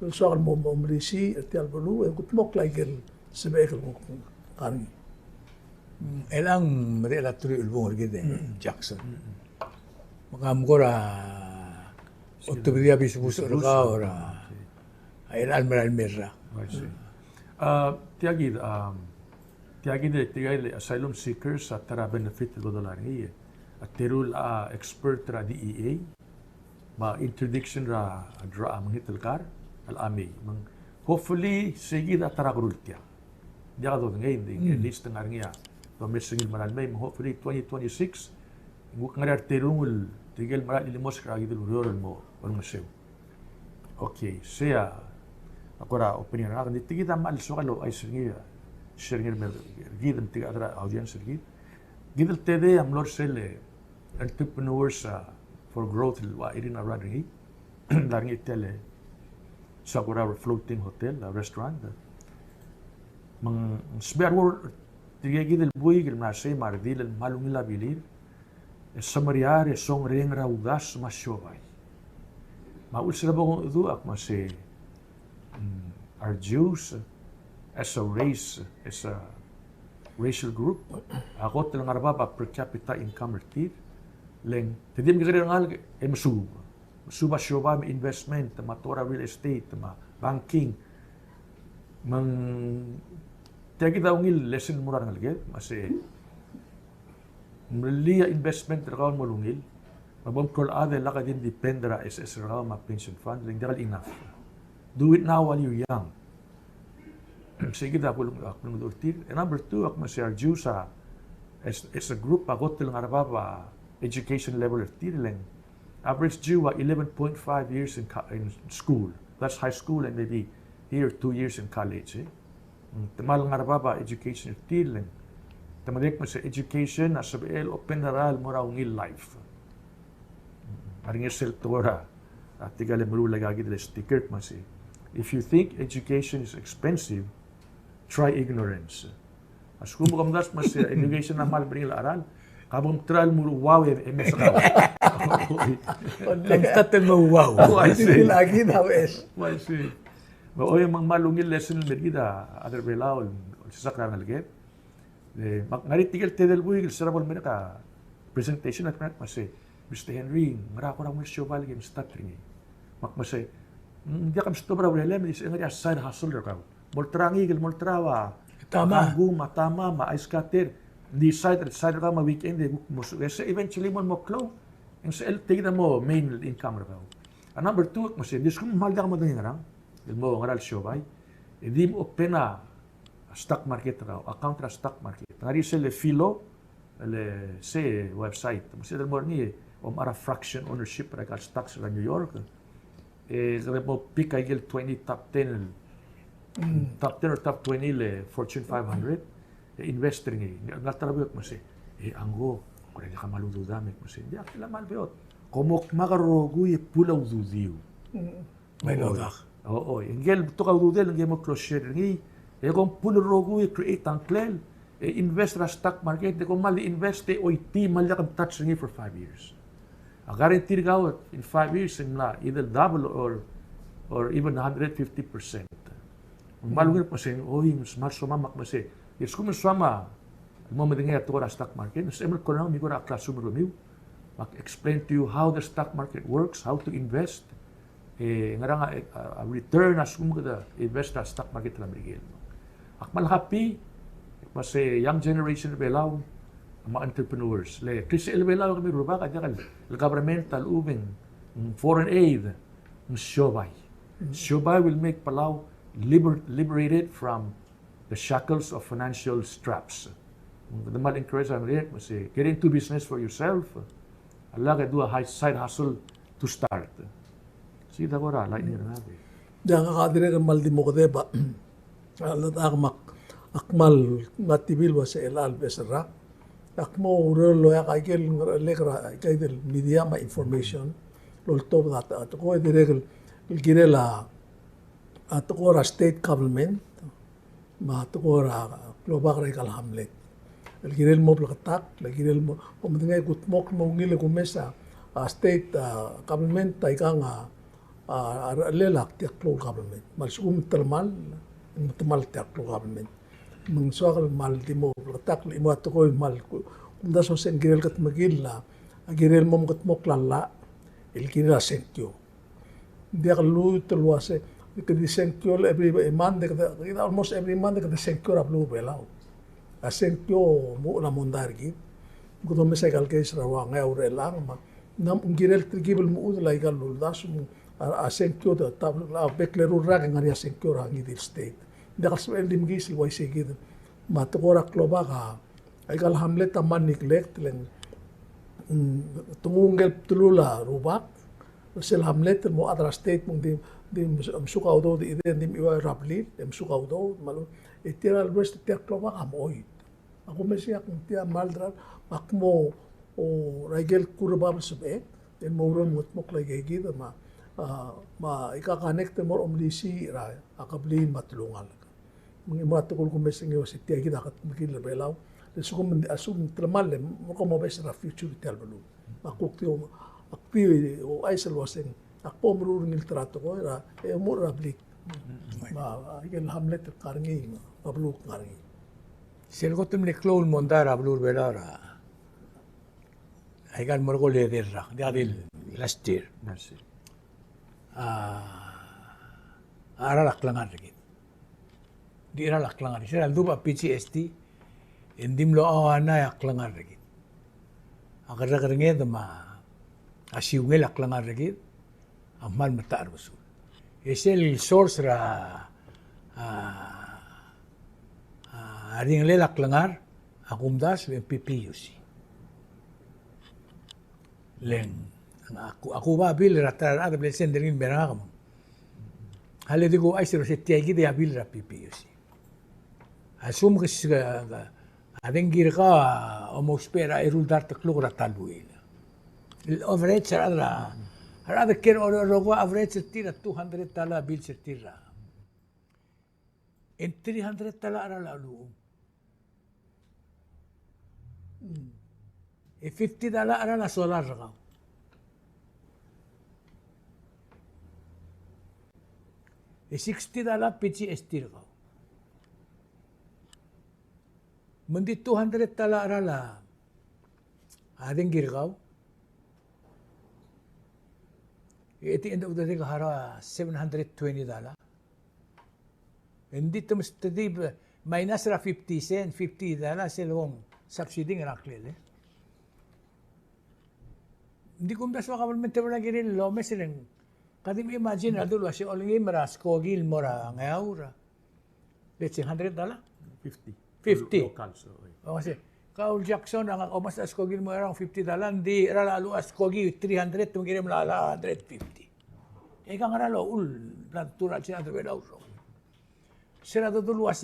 so mo mrisi tial bulu gutmok la gel sebekel guk karingi elang mereka turi ulbong gitu Jackson makamukura otobria bisu-busu raka ora elan meral merah tiagi de asylum seekers at tara benefit do dolari at terul expert ra DEA ma interdiction ra dra mangitel kar al ami hopefully sige da tara grultia dia do ngayon ding list ng arngia to messaging maral may hopefully 2026 nguk ngarar terungul tigel maral ilimos kra gidul rorol mo on masew okay siya akora opinion ra kan tigita mal so kalo ay sige sharing med gidem tiga adra audience gidel tede amlor sele entrepreneurs for growth wa irina radri daring tele sakura floating hotel restaurant mang sber wor tiga gidel buy gil na say mardil malungila bilir samariare song reng raugas masyobay maul sila bagong udu ak mase our Jews as a race, as a racial group, ako talang araba per capita income rate, leng, tidim kasi rin ngal, masuba siya may investment, matora real estate, banking, tiyagi daw ngil, lesson mura ng algit, kasi, maliya investment rakaw malungil, mabang kolade laka din dependera SS rakaw pension fund, leng, dakal enough. Do it now while you're young. Sige da pulong urtir. And number two, ak masya Jews as a group ako tilang araba education level urtir lang. Average Jew 11.5 years in school. That's high school and maybe here 2 years in college. Tamal ng araba education urtir lang. Tamadek mo sa education as a open naral mo raw ngil life. Aring sel tora. At tigale mo lagagi dile sticker masi. If you think education is expensive, try ignorance. As kung mukamdas mas education na mal bring aral, kabong trial mo wow MS ka. Nagtatel mo wow. Hindi lagi na wes. Why see? Ba oy mang malungil lesson mergida other Palau sa sakran alget. Ngari tigil tedel buig sarabol mereka presentation at mas Mr. Henry, marako ra mo show value start ring. Makmasay hindi kam stobra wala men is ngari side hustle ka. Moltrangi gil moltrawa. Tama. Tama, ma-iskater. Decide ka ma-weekend. Eventually mo klo. Yung sa tignan mo, main income ka. And number two, mo siya, kung mahal ka mo din nga lang, mo ngaral siya ba, hindi mo opena stock market ka, account na stock market. Ngari siya le filo, le say website. Mo siya mo ni, mara fraction ownership para ka stocks sa New York. Mo pick ay gil 20 top 10 top 10 or top 20 le Fortune 500 investor ngi ngatarabiot mo si anggo kung ka maludo damit mo si di akila malbiot komok makarogu pulaw dudiw may lodak oo ingel to ka dudel ngi mo close share ngi kung pularogu create ang klel invest ra stock market kung mali invest oiti malya kam touch ngi for 5 years a guarantee ka in 5 years na either double or even 150%. Malungin pa siya, mas sumamak pa siya. Yes, kung masama, mo madingay at tukar stock market, mas emer ko lang, may ko na classroom review. Mag-explain to you how the stock market works, how to invest. Nga nga, return as kung mga invest na stock market na bigil. Akmal happy, mas young generation Palau, mga entrepreneurs. Kasi Palau kami ruba, kaya governmental, ubing, foreign aid, Siobay. Siobay will make Palau liberated from the shackles of financial straps. The mal encourage ang rin, kasi get into business for yourself. Allah ka do a side hustle to start. Sida ko ra, lain nila nabi. Diyan ka kadire kan mal di mo ko deba. Alat akmal matibil wa sa elal besra. Akmo urolo ya kaikel lekra kaikel media ma information. Lolto data at ko dire girela at ko ra state government ma to ko ra global rekal hamlet el girel mo plakatak, el girel mo pamtingay kutmok mo ngile kumesa state government ta ikang lelak tiak local government. Malsugum termal tiak local government. Mengsoal mal timo plakatak limo atokoy mal kumda so sen girel kat magilla, girel mo kutmok lalla, el girel asentio. Dia kalau terluase di senkyo every month almost every month the senkyo ablu belau senkyo mo na mondargi gudo me sai kalke srawa nga ure lang ma nam ungirel trigibel mo udla igal luldas mo senkyo da tab la bekleru ra ngari senkyo ra ngi state da kaswel dim gisi wai segid ma to ora kloba ka igal hamlet man neglect len tungungel tulula rubak sel hamlet mo adra state mo dim suka udo di ide dim iwa rapli dim suka udo malu itiral west tiak kloba amoy ako mesi ak tia maldra akmo o regel kurbab sube en moron mutmok lagi gida ma ika-connect mo omlisi ra akabli matlungal mga matukol ko mesi ngi si tia gida kat mikil belaw lesugum asum tramal mo ko mo bes ra future tial balu makuktiyo akpi o aisel waseng akpo murur ngil trato ko era mo rablik ma igel hamlet karngi babluk karngi Selgotum le clown mondara blur belara. Aigan morgo le derra. Diadil last year. Merci. Ara laklangan rigit. Di ara laklangan. Sira duba PCST endim lo awana yaklangan rigit. Agar nge ma asiunge laklangan rigit. Amal matar usul. Esel source ra aring lelak langar akumdas len PPUC. Len aku ba bil ratar ada blesen derin beragam. Hale digo ay siro setiagi de abil ra PPUC. Asum que adeng girka o mospera erul dar taklug ratalbuil. El average ada ker rogo average tira $200 bil tira. En $300 ara lalu. E $50 ara la solar raw. E $60 PCST raw. Mandi $200 ara la adeng girgaw. At the end of the day hara $720. Hindi tum stadib minus ra 50 cent, $50 selong subsidy ng raklele. Hindi ko mbas government wala girin lo mesileng. Kadim imagine adul wasi olingi mara skogil mora ngaura. Let's say $100? 50. Local, so. O kasi Kaul Jackson ang omas skogil mo around $50 di ralalu askogi 300 tungirim la 150. Ika nga ralo ul natural siya to wala uso. Sira to luas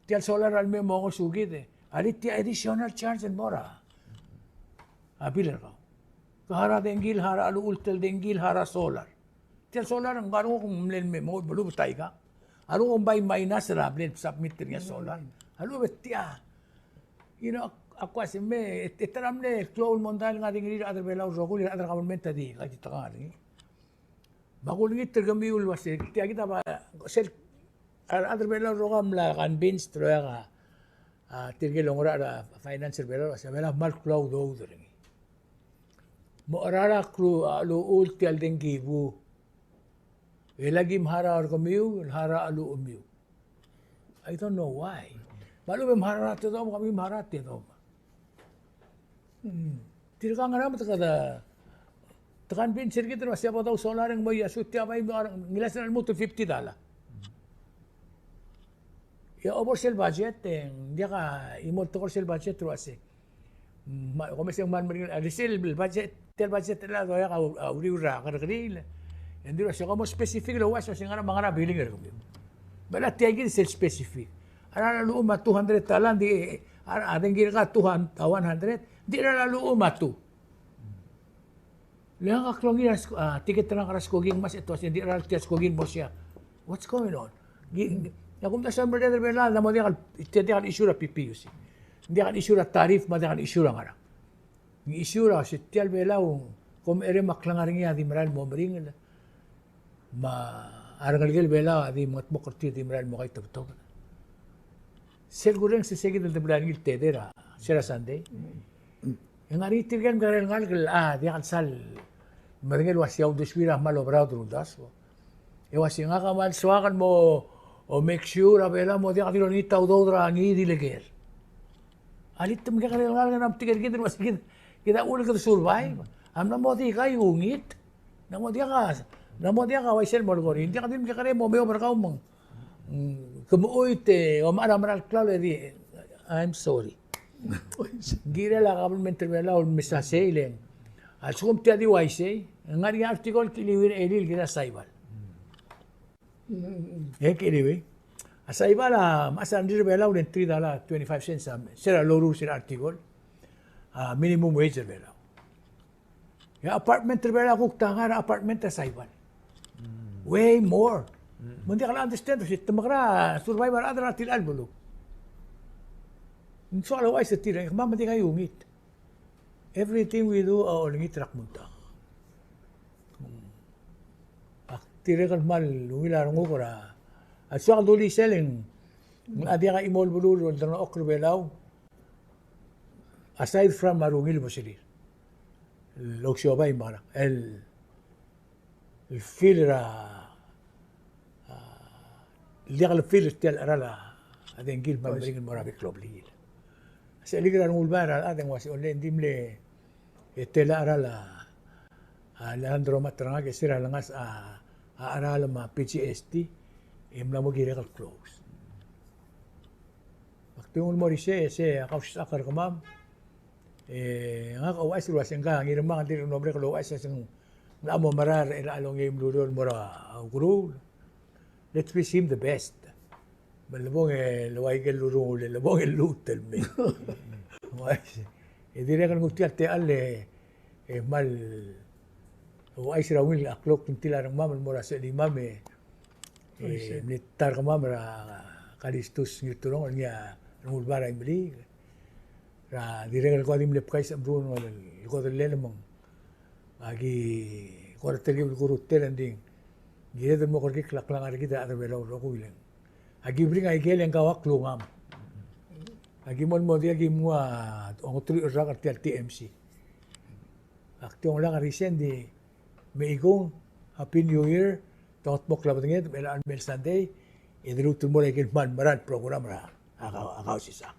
tial solar al me mo sugid alit ti additional charge and mora. Abiler ka. Kahara dengil hara alu ultel dengil hara solar. Tial solar ang garo kung mlen me mo bulu tay ka. Alu kung bay minus ra blend submit niya solar. Alu betia. You know, ako kasi me itaram le clone mondal nga dingil other belaw rogul other government di kay takari. Bagulingit tergamiul wase ti kita ba sel other belaw rogam la convinced troya ka tirgilong ra financial belaw sa belaw mal cloud do ring. Mo arara kru alu ulti al dengibu. Elagim hara orgamiu hara alu umiu. I don't know why. Malu memharat itu kami memharat itu. Tidak kan orang berkata tekan pinsir kita masih apa tahu solar yang mau ya setiap hari ngilasan mutu $50. Ya oversell budget dia ka imot oversell budget terus sih. Komisyong man resell budget tel budget lah doya ka uri-ura kadang-kadang. Hindi siya kamo specific lo was siya nga mga billing ero. Bala tiagin sell specific. Ara luuma $200 di adeng gira ka 100 di ra luuma tu. Lang aklong ira tiket na karas koging mas ito di ra tias koging mo siya. What's going on? Ya kung ta sa murder bela na mo di issue ra PPUC. Hindi akan isura tarif, madi akan isura nga. Yung isura, si Tial Belaw, kung ere maklangaring yan, di maral mo maringil. Arangal Belaw, di mga tmokorti, di maral mo kayo tabto. Segurang si Segid ng Tablanggil Tedera, Sira Sunday. Yung aritir kan ngal, di akan sal, maringil wasyaw duswira, malobraw drudas. Iwasya nga kamal, suwakan mo, o make sure, abela mo, di akan tilonita, udodra, ngi dileger. Alit tam ka kanil nga nam tigar kita mas kita ulit ka survive. Am namo di ka yungit. Namo di ka waisel mo gori. Hindi ka din ka kare mo markaw mong. Kumuoy o maral klalo di I'm sorry. Gira la government tribunal mensaje ileng. Al sum ti adi waise ngari article kiliwin elil gira saibal. Kiliwi. Asaiba la masan dir bela ulen $3 25 cents sera loru sera article minimum wage bela ya apartment bela kuk tangara apartment asaiba way more mundi kala understand si tamakra survivor adra til albulu so ala wais tira mama di kayo ngit everything we do all ngit rak munta tira kan mal wila ngukura at so duli selling adi ka imol bulul dano okro belaw aside from marungil mo silir loksyo ba imara el filra ligal fil tel arala adeng gil mabring mo rabi club ligil sa ligra ng ulbara adeng wasi online dimle etela arala Alejandro Matranga que sira langas arala ma PGST imla mo gira kal close. Waktu yung mo rise se Kausischakl kamam nga kawas ruasen ka ngira mga dir nombre ko luwas sang na mo marar ila along yung lulol mora guru. Let's wish him the best. Malabong laway kel lurul labong lutel me. Was dire kan ngutiat te alle mal wais rawil aklok tintilarang mamal mora sa limam militar ka mamra kalistus ngitulong niya ngulbara imli ra dire ko adim lepkay sa bruno ko dele mong agi ko tergi guru terending gire mo ko klak lang ari kita ara belaw ro ko ilang agi bring ay gelen ka wak lungam agi mon mo dia gi mo ang tri ra ka TMC aktong lang ari sendi meigong happy new year tot bok la batengit mel Sunday idrutul mo lagi man maran program ra Kausischakl